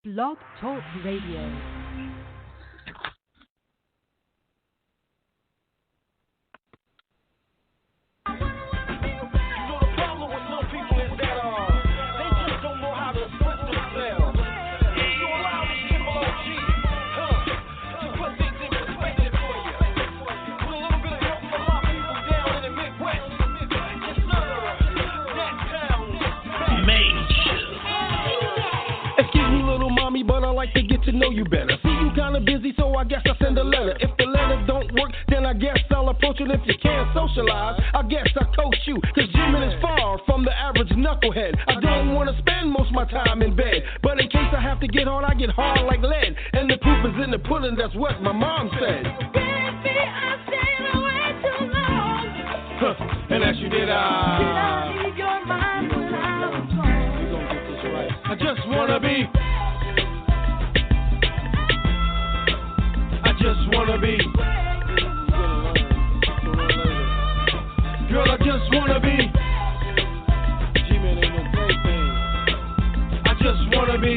Blog Talk Radio. But I like to get to know you better. See, you kinda busy, so I guess I send a letter. If the letter don't work, then I guess I'll approach it. If you can't socialize, I guess I coach you. Cause Jimin is far from the average knucklehead. I don't wanna spend most of my time in bed, but in case I have to get hard, I get hard like lead. And the proof is in the pudding, that's what my mom said. Baby, I stayed away too long. And as you did, Did I leave your mind when I was gone? We gon' get this right. I just wanna be. Just wanna be. Girl, I just wanna be. G-Man ain't no plaything. I just wanna be.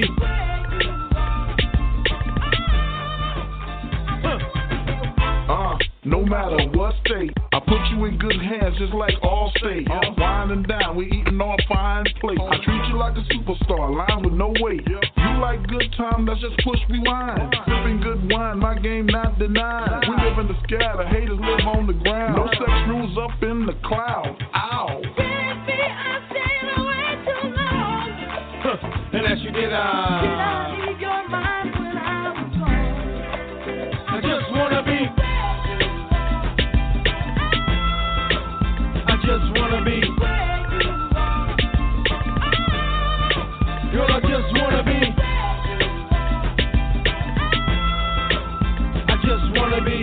No matter what state, I put you in good hands just like Allstate. Winding down, we eating on fine plate. I treat you like a superstar, line with no weight. You like good time, let's just push rewind. Sipping good wine, my game not denied. We live in the sky, the haters live on the ground. No sex rules up in the clouds. Ow. Baby, I stayed away too long. And as you did, Did I leave your mind when I was gone? I just wanna be. I just wanna be. Girl, I just wanna be. I just wanna be.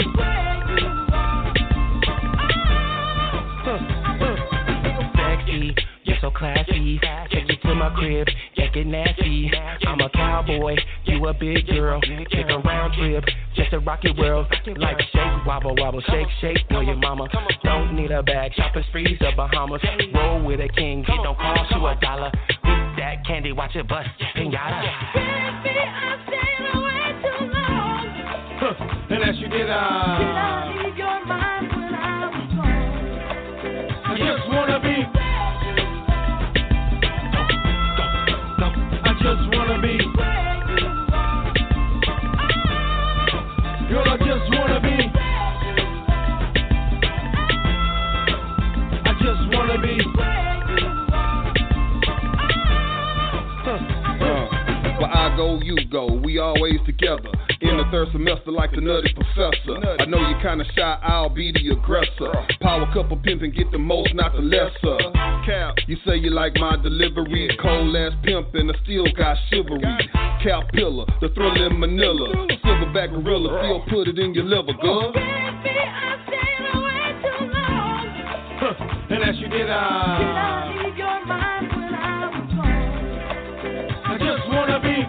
Sexy, you're so classy. Take you to my crib, get nasty. I'm a cowboy, you a big girl. Take a round trip, just a rocket world. Like shake, wobble, wobble, shake, shake. Boy, your mama don't need a bag. Shopping sprees of Bahamas. Roll with a king, it don't cost you $1. Eat that candy, watch it bust. Pinata. Baby, I stayed away too long. And as you did, Did I leave your mind when I was gone? I just wanna be. I just wanna be. Girl, I just wanna be. I just wanna be. Where I go, you go. We always together. In the third semester, like the nutty professor. I know you're kinda shy, I'll be the aggressor. Power couple pimp and get the most, not the lesser. Cap, you say you like my delivery. Cold ass pimp and I still got chivalry. Cap pillar, the thriller in Manila. Silverback gorilla, still put it in your liver, girl. Baby, I stayed away too long. And as you did, Did I leave your mind when I was gone? I just wanna be.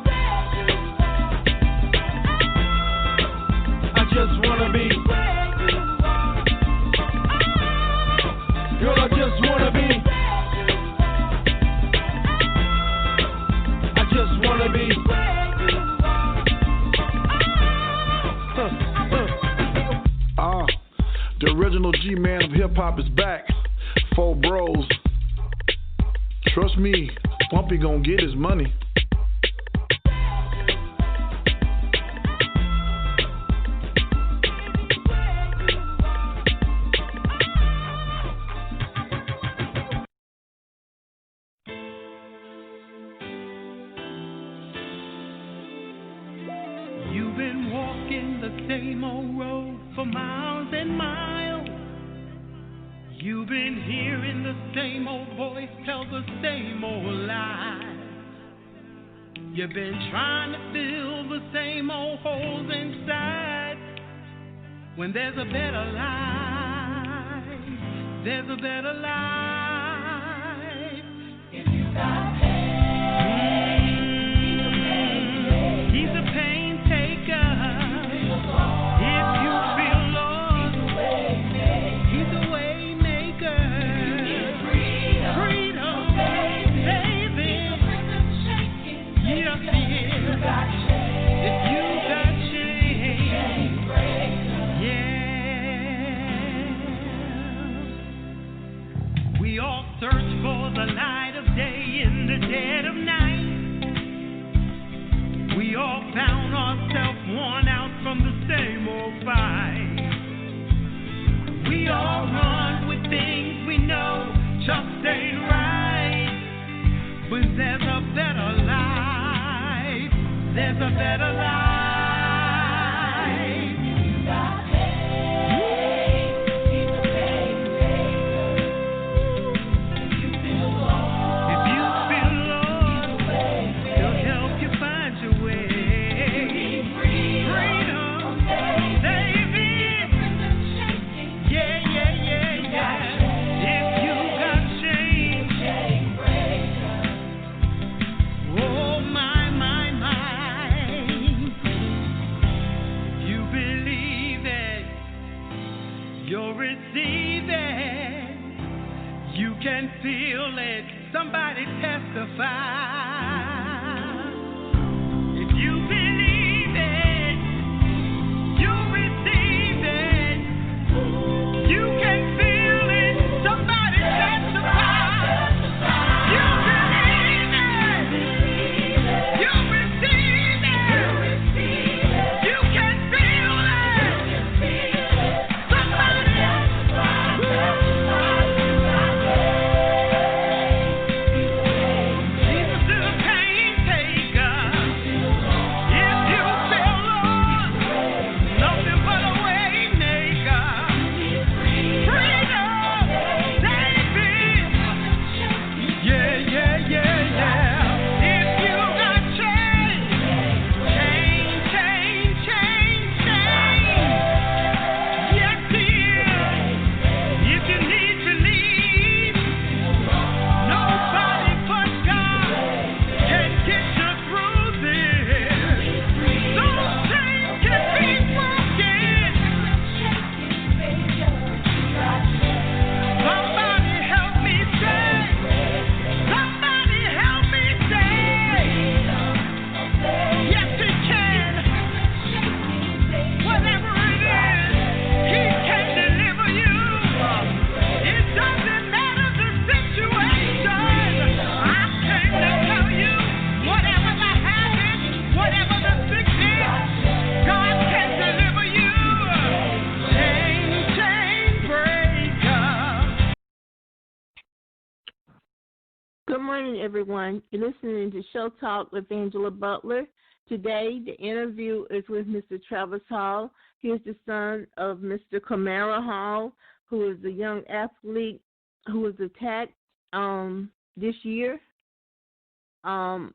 I just wanna be. Girl, I just wanna be. I just wanna be. The original G-Man of hip-hop is back. 4 bros. Trust me, Bumpy gon' get his money. You've been walking the same old road for miles and miles. You've been hearing the same old voice tell the same old lies. You've been trying to fill the same old holes inside. When there's a better life, there's a better life. If you got he's a pain taker. If you feel lost, he's a way maker. Freedom, saving. Yes, he is. We all found ourselves worn out from the same old fight. We all run with things we know just ain't right. But there's a better life. There's a better life. Can feel it. Somebody testify. If you believe it, you receive it. You can feel it. Somebody testify. You believe it. You receive it. You can feel it. Somebody testify. Good morning, everyone. You're listening to Show Talk with Angela Butler. Today, the interview is with Mr. Travis Hall. He is the son of Mr. Camara Hall, who is a young athlete who was attacked this year on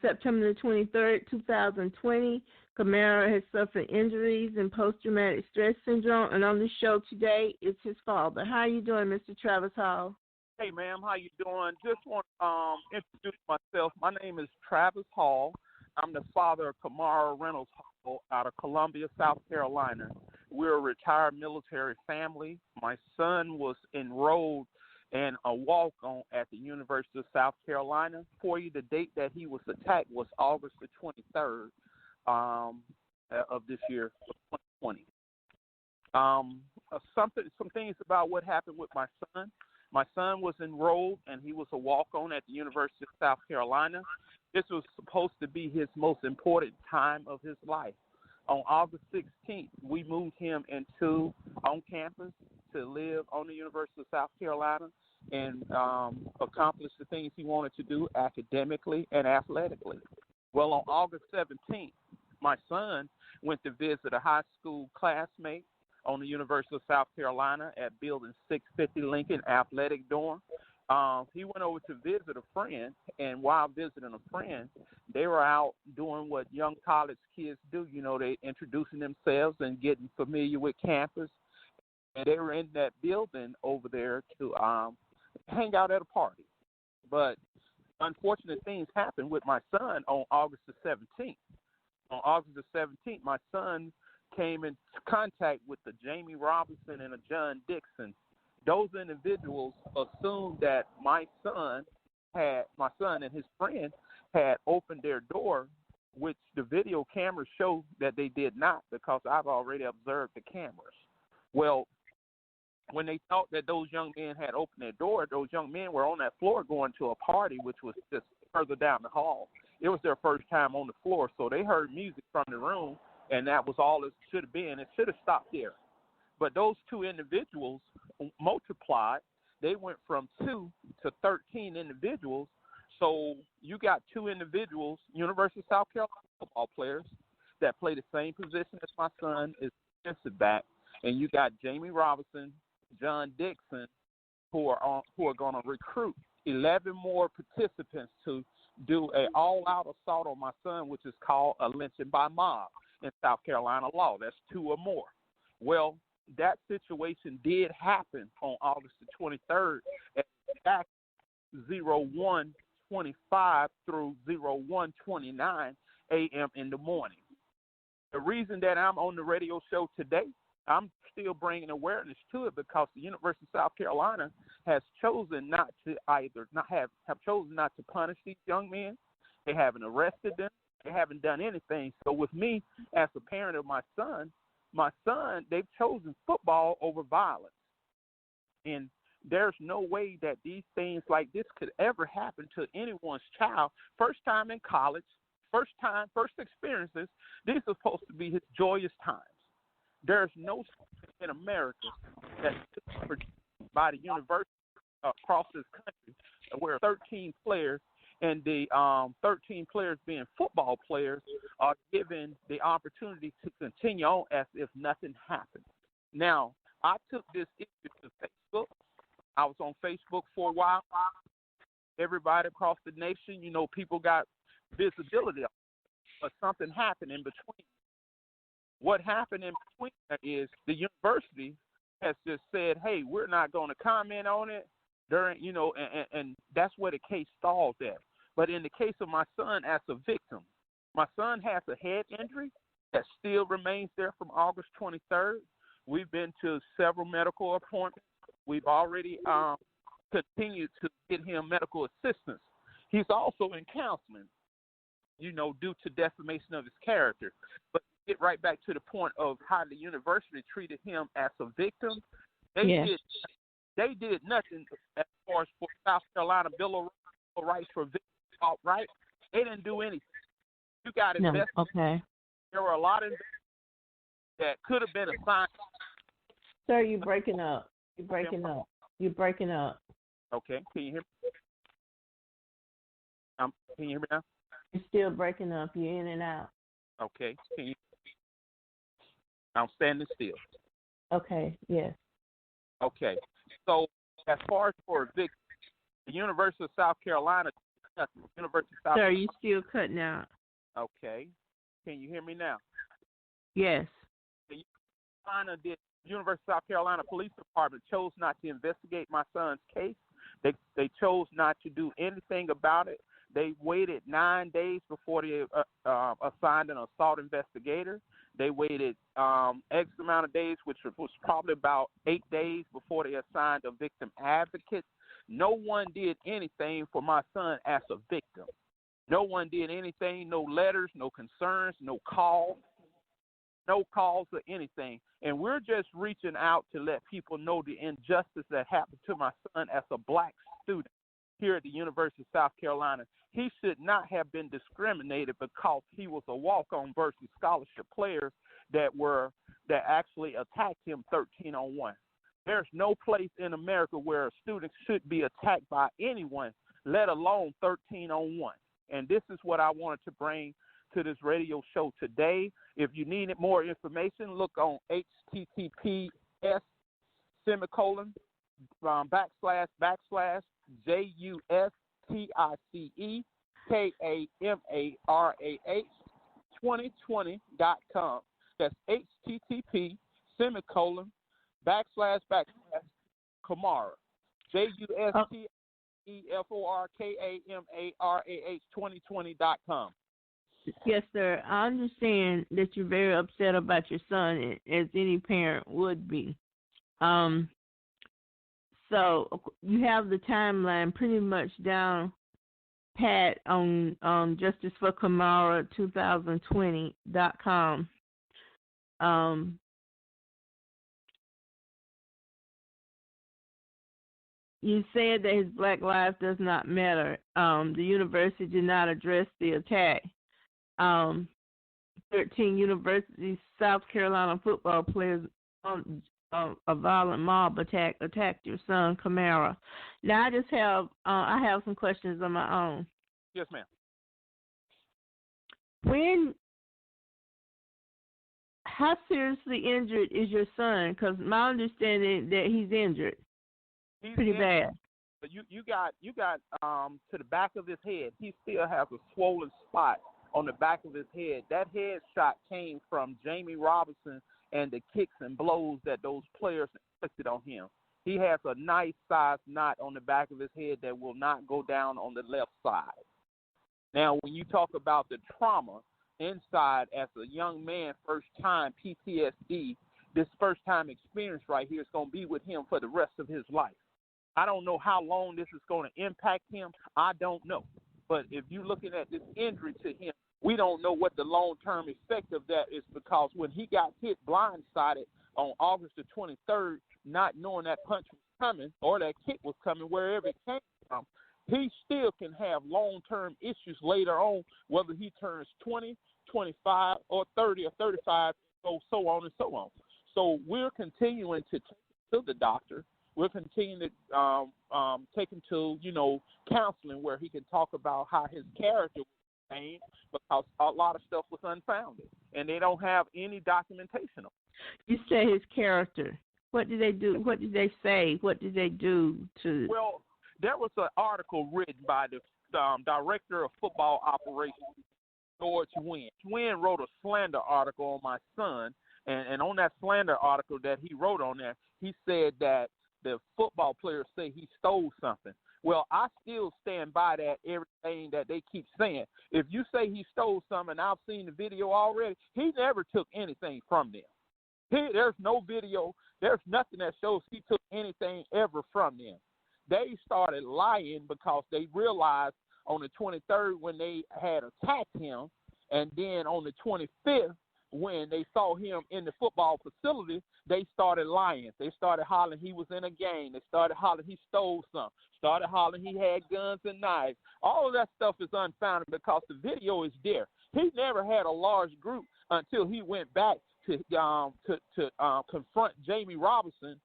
September the 23rd, 2020. Camara has suffered injuries and post-traumatic stress syndrome, and on the show today is his father. How are you doing, Mr. Travis Hall? Hey, ma'am, how you doing? Just want to introduce myself. My name is Travis Hall. I'm the father of Kamara Reynolds Hall out of Columbia, South Carolina. We're a retired military family. My son was enrolled in a walk-on at the University of South Carolina. For you, the date that he was attacked was August the 23rd of this year, 2020. Some things about what happened with my son. My son was enrolled, and he was a walk-on at the University of South Carolina. This was supposed to be his most important time of his life. On August 16th, we moved him on campus to live on the University of South Carolina and accomplish the things he wanted to do academically and athletically. Well, on August 17th, my son went to visit a high school classmate on the University of South Carolina at Building 650 Lincoln Athletic Dorm. He went over to visit a friend, and while visiting a friend, they were out doing what young college kids do. You know, they introducing themselves and getting familiar with campus. And they were in that building over there to hang out at a party. But unfortunate things happened with my son on August the 17th. On August the 17th, my son came in contact with the Jamie Robinson and a John Dixon. Those individuals assumed that my son and his friend had opened their door, which the video cameras show that they did not, because I've already observed the cameras. Well, when they thought that those young men had opened their door, those young men were on that floor going to a party, which was just further down the hall. It was their first time on the floor, so they heard music from the room, and that was all it should have been. It should have stopped there. But those two individuals multiplied. They went from 2 to 13 individuals. So you got two individuals, University of South Carolina football players, that play the same position as my son is defensive back, and you got Jamie Robinson, John Dixon, who are going to recruit 11 more participants to do an all-out assault on my son, which is called a lynching by mob in South Carolina law. That's 2 or more. Well, that situation did happen on August the 23rd at exact 01:25 through 01:29 a.m. in the morning. The reason that I'm on the radio show today, I'm still bringing awareness to it because the University of South Carolina has chosen not to have chosen not to punish these young men. They haven't arrested them. They haven't done anything. So with me as a parent of my son, they've chosen football over violence. And there's no way that these things like this could ever happen to anyone's child. First time in college, first experiences. These are supposed to be his joyous times. There's no school in America that's produced by the university across this country where 13 players and the 13 players being football players are given the opportunity to continue on as if nothing happened. Now, I took this issue to Facebook. I was on Facebook for a while. Everybody across the nation, people got visibility, but something happened in between. What happened in between is the university has just said, hey, we're not going to comment on it during, and that's where the case stalled at. But in the case of my son as a victim, my son has a head injury that still remains there from August 23rd. We've been to several medical appointments. We've already continued to get him medical assistance. He's also in counseling, due to defamation of his character. But to get right back to the point of how the university treated him as a victim, they did nothing as far as for South Carolina Bill of Rights for victims, right? They didn't do anything. You got to invest. Okay. There were a lot of that could have been assigned. Sir, you're breaking up. You're breaking up. Okay. Can you hear me? Can you hear me now? You're still breaking up. You're in and out. Okay. I'm standing still. Okay. Yes. Okay. So as far as for victims, the University of South Carolina. Sir, you still cutting out. Okay. Can you hear me now? Yes. The University of South Carolina Police Department chose not to investigate my son's case. They chose not to do anything about it. They waited 9 days before they assigned an assault investigator. They waited X amount of days, which was probably about 8 days before they assigned a victim advocate. No one did anything for my son as a victim. No one did anything, no letters, no concerns, no calls or anything. And we're just reaching out to let people know the injustice that happened to my son as a black student here at the University of South Carolina. He should not have been discriminated because he was a walk-on versus scholarship players that actually attacked him 13-on-1. There's no place in America where a student should be attacked by anyone, let alone 13-on-1. And this is what I wanted to bring to this radio show today. If you need more information, look on /JUSTICPS://JUSTICAMARAH2020.com. That's http://Camara. JUSTICPEFORKAMARAH2020.com. Yes, sir. I understand that you're very upset about your son, as any parent would be. So you have the timeline pretty much down pat on justiceforkamara2020.com. you said that his black life does not matter. The university did not address the attack. 13 University South Carolina football players a violent mob attacked your son Kamara. Now I have some questions of my own. Yes, ma'am. How seriously injured is your son? Because my understanding that he's injured, pretty bad. But you got to the back of his head. He still has a swollen spot on the back of his head. That head shot came from Jamie Robinson and the kicks and blows that those players inflicted on him. He has a nice size knot on the back of his head that will not go down on the left side. Now, when you talk about the trauma inside as a young man, first time PTSD, this first time experience right here is going to be with him for the rest of his life. I don't know how long this is going to impact him. I don't know. But if you're looking at this injury to him, we don't know what the long-term effect of that is, because when he got hit blindsided on August the 23rd, not knowing that punch was coming or that kick was coming, wherever it came from, he still can have long-term issues later on, whether he turns 20, 25, or 30 or 35, so on and so on. So we're continuing to take him to the doctor. We're continuing to take him to, counseling where he can talk about how his character was changed, because a lot of stuff was unfounded, and they don't have any documentation of it. You say his character. What did they do? What did they say? What did they do to? Well, there was an article written by the director of football operations, George Wynn. Wynn wrote a slander article on my son, and on that slander article that he wrote on there, he said that the football players say he stole something. Well, I still stand by that, everything that they keep saying. If you say he stole something, and I've seen the video already, he never took anything from them. There's no video. There's nothing that shows he took anything ever from them. They started lying because they realized on the 23rd when they had attacked him, and then on the 25th when they saw him in the football facility, they started lying. They started hollering he was in a gang. They started hollering he stole something. Started hollering he had guns and knives. All of that stuff is unfounded because the video is there. He never had a large group until he went back to confront Jamie Robinson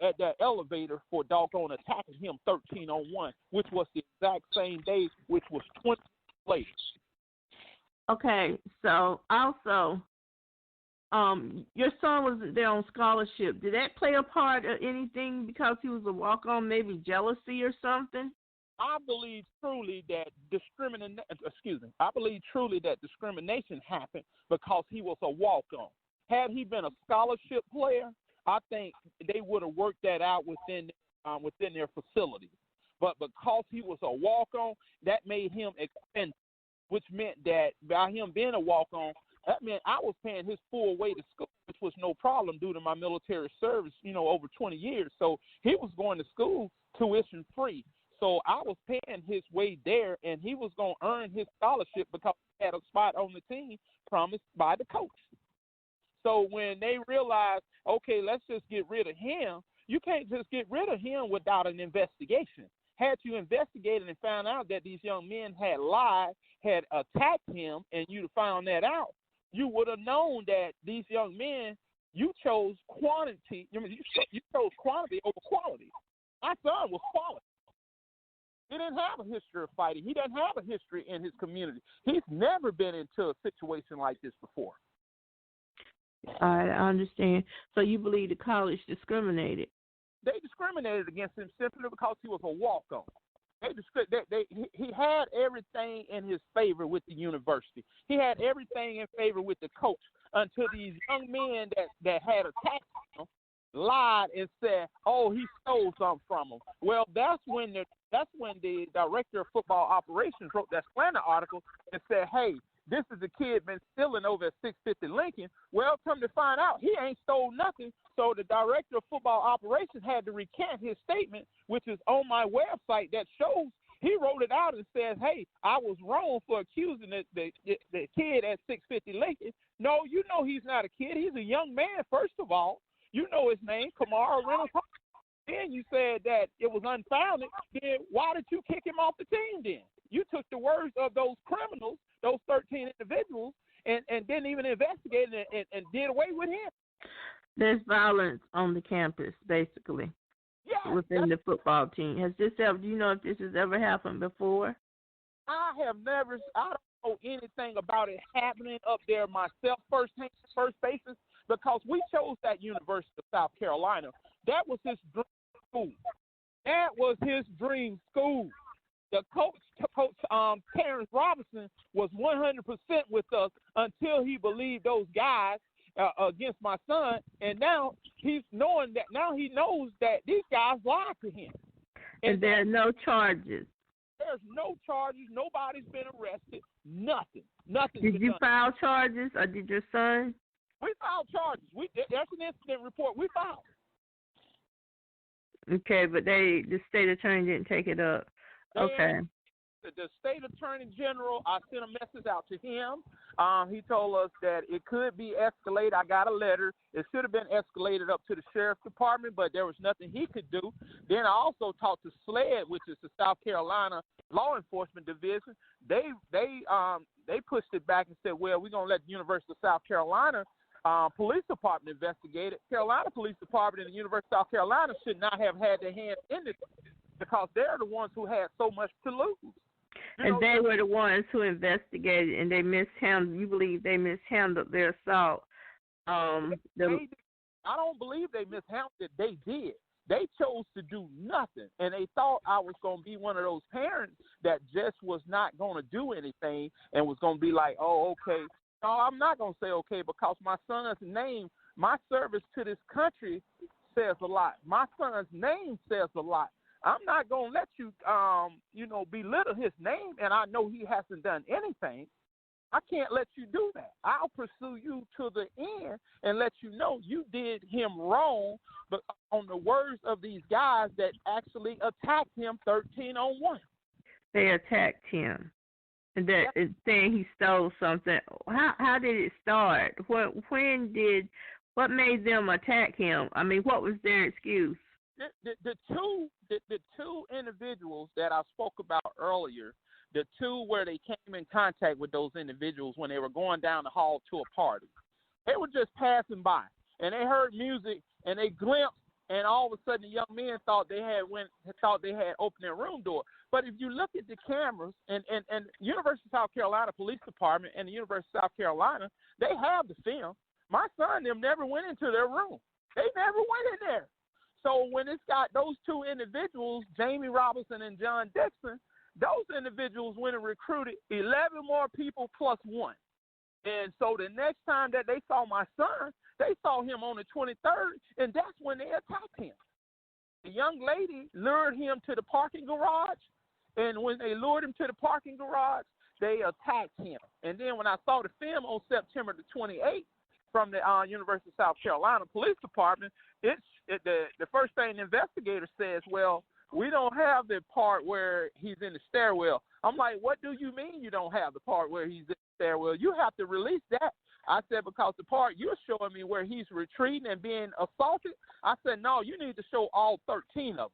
at that elevator for doggone attacking him 13-on-1, which was the exact same day, which was 20 later. Okay, so also, your son was there on scholarship. Did that play a part of anything because he was a walk-on, maybe jealousy or something? I believe truly that discrimination happened because he was a walk-on. Had he been a scholarship player, I think they would have worked that out within their facility. But because he was a walk-on, that made him expendable, which meant that by him being a walk-on, that meant I was paying his full way to school, which was no problem due to my military service, over 20 years. So he was going to school tuition free. So I was paying his way there, and he was going to earn his scholarship because he had a spot on the team promised by the coach. So when they realized, okay, let's just get rid of him, you can't just get rid of him without an investigation. Had you investigated and found out that these young men had lied, had attacked him, and you found that out, you would have known that these young men, you chose quantity. You chose quantity over quality. My son was quality. He didn't have a history of fighting. He doesn't have a history in his community. He's never been into a situation like this before. I understand. So you believe the college discriminated? They discriminated against him simply because he was a walk-on. He had everything in his favor with the university. He had everything in favor with the coach until these young men that had attacked him lied and said, "Oh, he stole something from him." Well, that's when the director of football operations wrote that slander article and said, "Hey, this is a kid been stealing over at 650 Lincoln." Well, come to find out, he ain't stole nothing. So the director of football operations had to recant his statement, which is on my website, that shows he wrote it out and says, "Hey, I was wrong for accusing the kid at 650 Lincoln." No, he's not a kid. He's a young man, first of all. You know his name, Kamara Reynolds. Then then you said that it was unfounded, then why did you kick him off the team then? You took the words of those criminals, those 13 individuals, and didn't even investigate it and did away with him. There's violence on the campus, basically, within the football team. Has this ever? Do you know if this has ever happened before? I don't know anything about it happening up there myself, first basis, because we chose that University of South Carolina. That was his dream school. That was his dream school. The coach Terrence Robinson, was 100% with us until he believed those guys against my son, and now he knows that these guys lied to him. And there are no charges. There's no charges. Nobody's been arrested. Nothing. Did you file charges, or did your son? We filed charges. That's an incident report. We filed. Okay, but the state attorney didn't take it up. Okay. The state attorney general, I sent a message out to him. He told us that it could be escalated. I got a letter. It should have been escalated up to the sheriff's department, but there was nothing he could do. Then I also talked to SLED, which is the South Carolina Law Enforcement Division. They pushed it back and said, well, we're going to let the University of South Carolina Police Department investigate it. Carolina Police Department and the University of South Carolina should not have had their hands in it because they're the ones who had so much to lose. They were the ones who investigated, and they mishandled. You believe they mishandled their assault? I don't believe they mishandled it. They did. They chose to do nothing, and they thought I was going to be one of those parents that just was not going to do anything and was going to be like, oh, okay. No, I'm not going to say okay because my son's name, my service to this country says a lot. My son's name says a lot. I'm not going to let you, belittle his name, and I know he hasn't done anything. I can't let you do that. I'll pursue you to the end and let you know you did him wrong, but on the words of these guys that actually attacked him 13-on-1. They attacked him. And that is saying he stole something. How did it start? What made them attack him? I mean, what was their excuse? The two individuals that I spoke about earlier, the two where they came in contact with those individuals when they were going down the hall to a party, they were just passing by and they heard music and they glimpsed, and all of a sudden the young men thought they had opened their room door. But if you look at the cameras and University of South Carolina Police Department and the University of South Carolina, they have the film. My son and them never went into their room. They never went in there. So when it's got those two individuals, Jamie Robinson and John Dixon, those individuals went and recruited 11 more people plus one. And so the next time that they saw my son, they saw him on the 23rd, and that's when they attacked him. The young lady lured him to the parking garage, and when they lured him to the parking garage, they attacked him. And then when I saw the film on September the 28th from the University of South Carolina Police Department, the first thing the investigator says, well, we don't have the part where he's in the stairwell. I'm like, what do you mean you don't have the part where he's in the stairwell? You have to release that. I said, because the part you're showing me where he's retreating and being assaulted, I said, no, you need to show all 13 of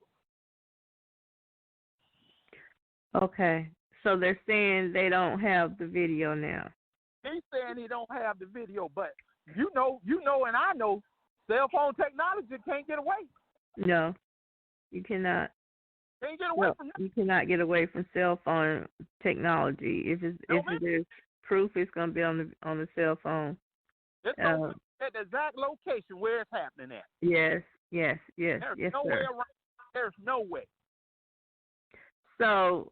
them. Okay. So they're saying they don't have the video now. He's saying he don't have the video, but you know, and I know cell phone technology can't get away. No, you cannot. Can't get away from that. You cannot get away from cell phone technology. If there's proof, it's going to be on the cell phone. It's at the exact location where it's happening at. Yes. There's no way sir. around. There's no way. So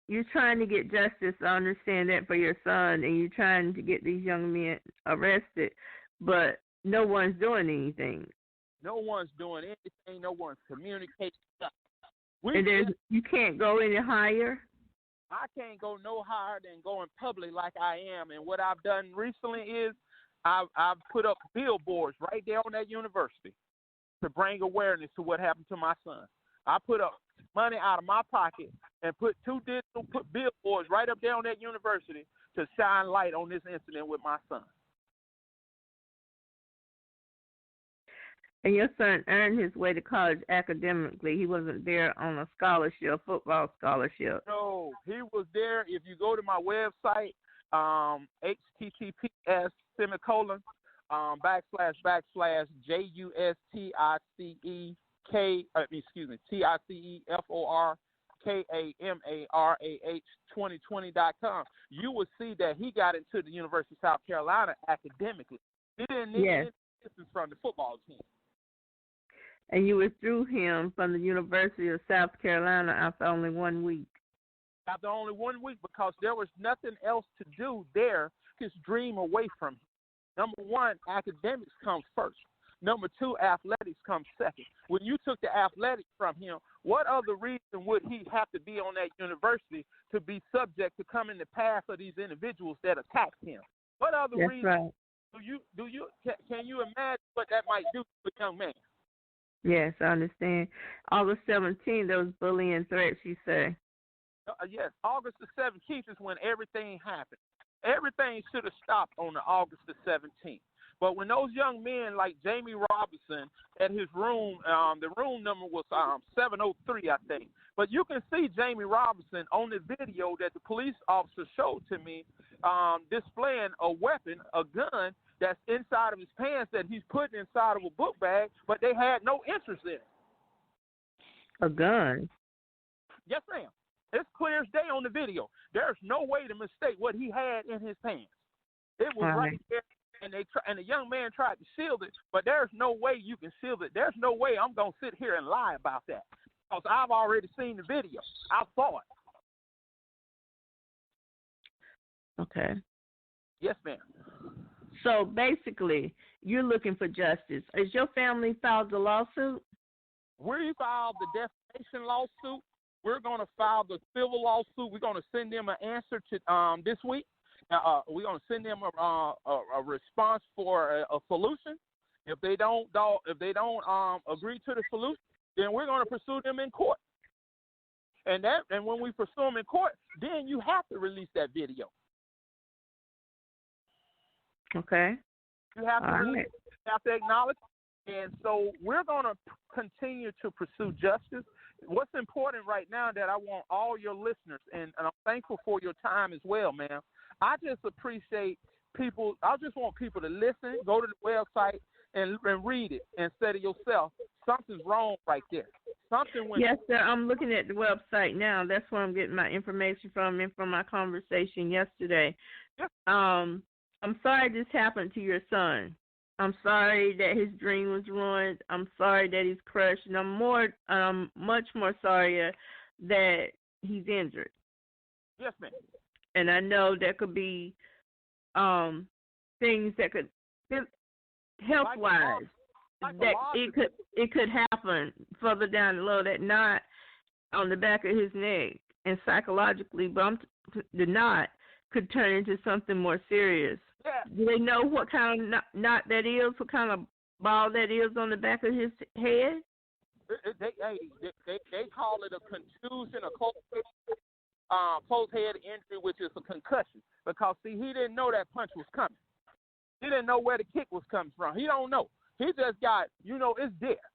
you're trying to get justice. I understand that for your son, and you're trying to get these young men arrested, but no one's doing anything. No one's doing anything. No one's communicating. You can't go any higher? I can't go no higher than going public like I am. And what I've done recently is I've put up billboards right there on that university to bring awareness to what happened to my son. I put up money out of my pocket and put billboards right up there on that university to shine light on this incident with my son. And your son earned his way to college academically. He wasn't there on a scholarship, football scholarship. No, he was there. If you go to my website, https:// TICEFORKAMARAH2020.com, you will see that he got into the University of South Carolina academically. He didn't need any assistance from the football team. And you withdrew him from the University of South Carolina after only 1 week. After only 1 week, because there was nothing else to do there. His dream away from him. Number one, academics come first. Number two, athletics come second. When you took the athletics from him, what other reason would he have to be on that university to be subject to come in the path of these individuals that attacked him? What other reason right. can you imagine what that might do to a young man? Yes, I understand. August 17th, there was bullying threats, you say. Yes, August the 17th is when everything happened. Everything should have stopped on the August the 17th. But when those young men like Jamie Robinson at his room, the room number was 703, I think. But you can see Jamie Robinson on the video that the police officer showed to me displaying a weapon, a gun, that's inside of his pants that he's putting inside of a book bag, but they had no interest in it. A gun? Yes, ma'am. It's clear as day on the video. There's no way to mistake what he had in his pants. It was right there, and the young man tried to shield it, but there's no way you can shield it. There's no way I'm going to sit here and lie about that, because I've already seen the video. I saw it. Okay. Yes, ma'am. So basically, you're looking for justice. Has your family filed the lawsuit? We filed the defamation lawsuit. We're going to file the civil lawsuit. We're going to send them an answer to this week. We're going to send them a response for a solution. If they don't agree to the solution, then we're going to pursue them in court. And when we pursue them in court, then you have to release that video. Okay. You have to acknowledge. And so we're going to continue to pursue justice. What's important right now that I want all your listeners, and I'm thankful for your time as well, ma'am. I just appreciate people. I just want people to listen, go to the website, and read it and say to yourself, something's wrong right there. Yes, sir. I'm looking at the website now. That's where I'm getting my information from and from my conversation yesterday. Yes. I'm sorry this happened to your son. I'm sorry that his dream was ruined. I'm sorry that he's crushed, and I'm much more sorry that he's injured. Yes, ma'am. And I know there could be things that could health-wise that it could happen further down the road, that knot on the back of his neck, and psychologically, the knot could turn into something more serious. Yeah. Do they know what kind of knot that is? What kind of ball that is on the back of his head? They call it a contusion, a closed head injury, which is a concussion. Because, see, he didn't know that punch was coming. He didn't know where the kick was coming from. He don't know. He just got, it's there.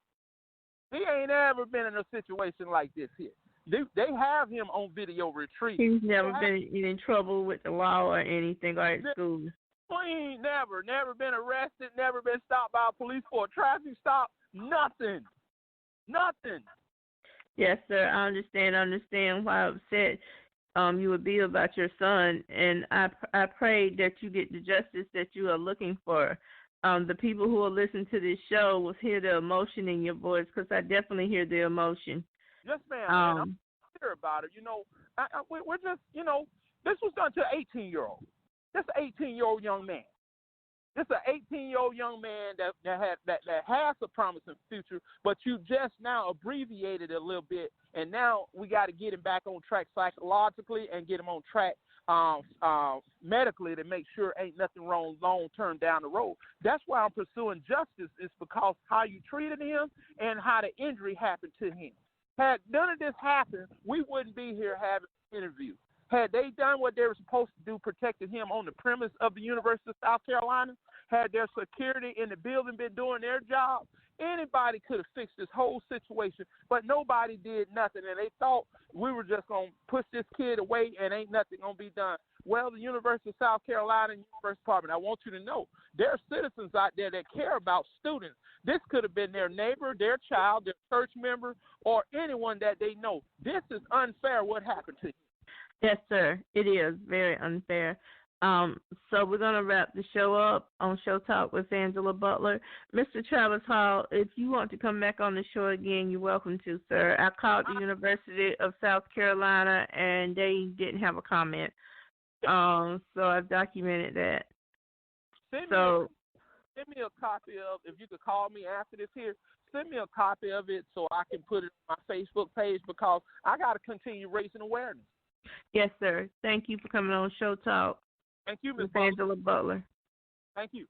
He ain't ever been in a situation like this here. They have him on video retrieve. He's never been in trouble with the law or anything or at school. He ain't never been arrested, never been stopped by police for a traffic stop. Nothing. Yes, sir. I understand why upset you would be about your son, and I pray that you get the justice that you are looking for. The people who will listen to this show will hear the emotion in your voice, because I definitely hear the emotion. Yes, ma'am. I'm clear about it. We're just, this was done to an 18-year-old. This is an 18-year-old young man. This is an 18-year-old young man that has a promising future, but you just now abbreviated it a little bit, and now we got to get him back on track psychologically and get him on track medically to make sure ain't nothing wrong long-term down the road. That's why I'm pursuing justice, is because how you treated him and how the injury happened to him. Had none of this happened, we wouldn't be here having an interview. Had they done what they were supposed to do, protected him on the premise of the University of South Carolina, had their security in the building been doing their job, anybody could have fixed this whole situation, but nobody did nothing, and they thought we were just going to push this kid away and ain't nothing going to be done. Well, the University of South Carolina and University Department, I want you to know, there are citizens out there that care about students. This could have been their neighbor, their child, their church member, or anyone that they know. This is unfair what happened to you. Yes, sir. It is very unfair. So we're going to wrap the show up on Show Talk with Angela Butler. Mr. Travis Hall, if you want to come back on the show again, you're welcome to, sir. I called the University of South Carolina, and they didn't have a comment. So I've documented that. Send me a copy of, if you could call me after this here, send me a copy of it so I can put it on my Facebook page because I got to continue raising awareness. Yes, sir. Thank you for coming on Show Talk. Thank you, Ms. Angela Butler. Thank you.